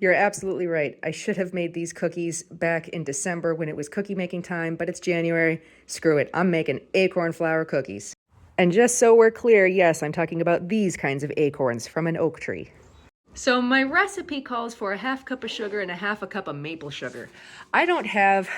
You're absolutely right. I should have made these cookies back in December when it was cookie making time, but it's January. Screw it. I'm making acorn flour cookies. And just so we're clear, yes, I'm talking about these kinds of acorns from an oak tree. So my recipe calls for a half cup of sugar and a half a cup of maple sugar. I don't have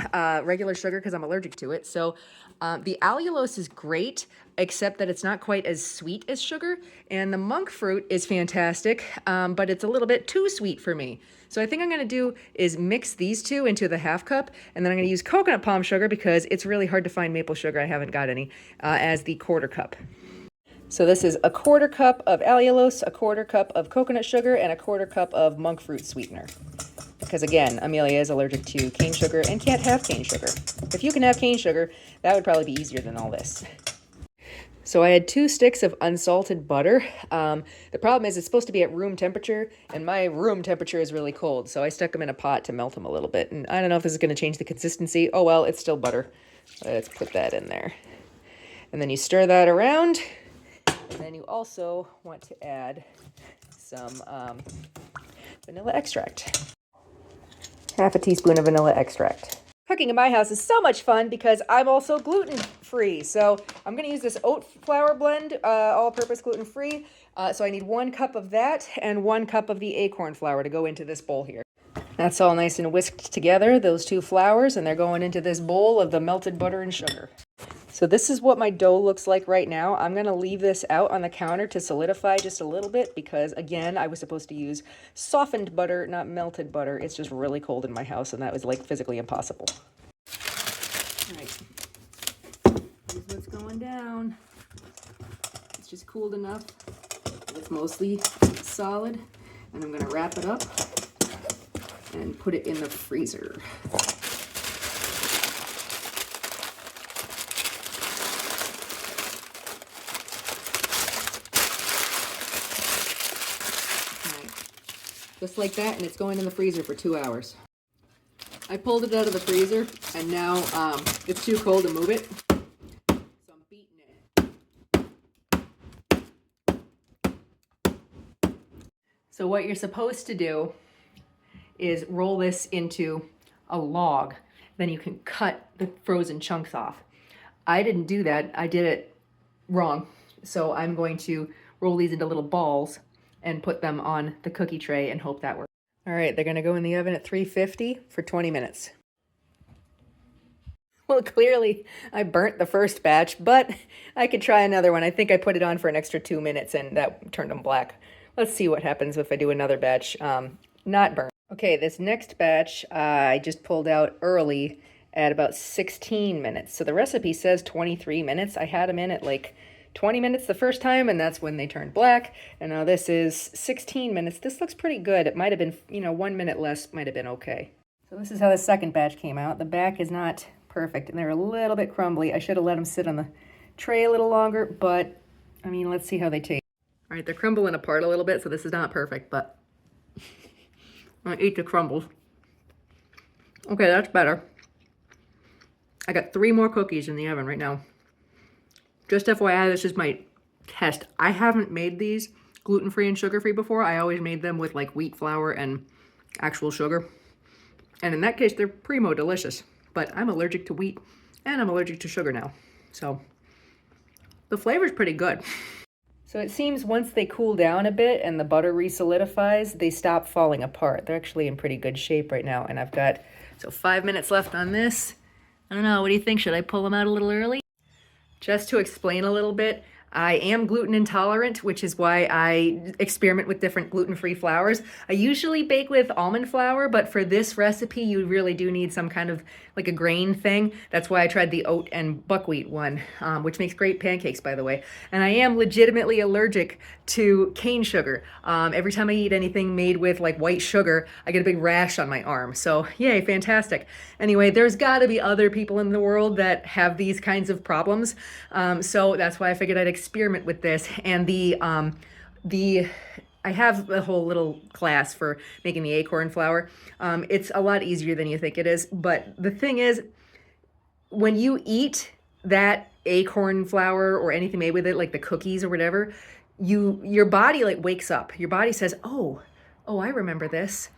regular sugar because I'm allergic to it. So the allulose is great, except that it's not quite as sweet as sugar. And the monk fruit is fantastic, but it's a little bit too sweet for me. So I think I'm going to do is mix these two into the half cup, and then I'm going to use coconut palm sugar because it's really hard to find maple sugar. I haven't got any, as the quarter cup. So this is a quarter cup of allulose, a quarter cup of coconut sugar, and a quarter cup of monk fruit sweetener. Because again, Amelia is allergic to cane sugar and can't have cane sugar. If you can have cane sugar, that would probably be easier than all this. So I had 2 sticks of unsalted butter. The problem is it's supposed to be at room temperature, and my room temperature is really cold. So I stuck them in a pot to melt them a little bit. And I don't know if this is going to change the consistency. Oh well, it's still butter. Let's put that in there. And then you stir that around. And then you also want to add some vanilla extract. Half a teaspoon of vanilla extract. Cooking in my house is so much fun because I'm also gluten-free. So I'm going to use this oat flour blend, all-purpose gluten-free. So I need 1 cup of that and 1 cup of the acorn flour to go into this bowl here. That's all nice and whisked together, those 2 flours, and they're going into this bowl of the melted butter and sugar. So this is what my dough looks like right now. I'm going to leave this out on the counter to solidify just a little bit because, again, I was supposed to use softened butter, not melted butter. It's just really cold in my house, and that was, like, physically impossible. All right. Here's what's going down. It's just cooled enough. It's mostly solid. And I'm going to wrap it up and put it in the freezer. Just like that, and it's going in the freezer for 2 hours. I pulled it out of the freezer, and now it's too cold to move it, so I'm beating it. So what you're supposed to do is roll this into a log. Then you can cut the frozen chunks off. I didn't do that. I did it wrong. So I'm going to roll these into little balls and put them on the cookie tray and hope that works. All right, they're gonna go in the oven at 350 for 20 minutes. Well, clearly I burnt the first batch, but I could try another one. I think I put it on for an extra 2 minutes and that turned them black. Let's see what happens if I do another batch, not burnt. Okay, this next batch I just pulled out early at about 16 minutes. So the recipe says 23 minutes. I had them in at like 20 minutes the first time, and that's when they turned black. And now this is 16 minutes. This looks pretty good. It might have been, 1 minute less might have been okay. So this is how the second batch came out. The back is not perfect, and they're a little bit crumbly. I should have let them sit on the tray a little longer, but, let's see how they taste. All right, they're crumbling apart a little bit, so this is not perfect, but I'm gonna eat the crumbles. Okay, that's better. I got 3 more cookies in the oven right now. Just FYI, this is my test. I haven't made these gluten-free and sugar-free before. I always made them with like wheat flour and actual sugar. And in that case, they're primo delicious. But I'm allergic to wheat and I'm allergic to sugar now. So the flavor's pretty good. So it seems once they cool down a bit and the butter re-solidifies, they stop falling apart. They're actually in pretty good shape right now. And I've got, 5 minutes left on this. I don't know, what do you think? Should I pull them out a little early? Just to explain a little bit, I am gluten intolerant, which is why I experiment with different gluten-free flours. I usually bake with almond flour, but for this recipe, you really do need some kind of like a grain thing. That's why I tried the oat and buckwheat one, which makes great pancakes, by the way. And I am legitimately allergic to cane sugar. Every time I eat anything made with like white sugar, I get a big rash on my arm. So yay, fantastic. Anyway, there's gotta be other people in the world that have these kinds of problems. So that's why I figured I'd experiment with this. And I have a whole little class for making the acorn flour. It's a lot easier than you think it is. But the thing is, when you eat that acorn flour or anything made with it, like the cookies or whatever, your body like wakes up. Your body says, oh, I remember this.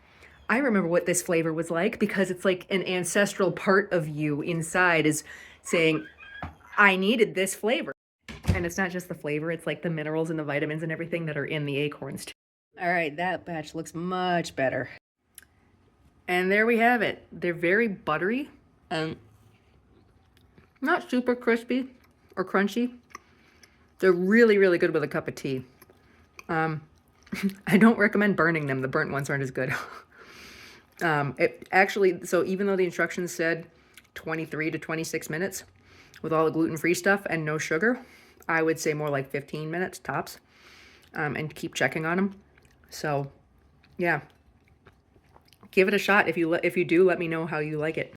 I remember what this flavor was like because it's like an ancestral part of you inside is saying, I needed this flavor. And it's not just the flavor, it's like the minerals and the vitamins and everything that are in the acorns too. All right, that batch looks much better. And there we have it. They're very buttery and not super crispy or crunchy. They're really, really good with a cup of tea. I don't recommend burning them. The burnt ones aren't as good. It actually, so even though the instructions said 23 to 26 minutes with all the gluten-free stuff and no sugar, I would say more like 15 minutes tops, and keep checking on them. So yeah, give it a shot. If you do, let me know how you like it.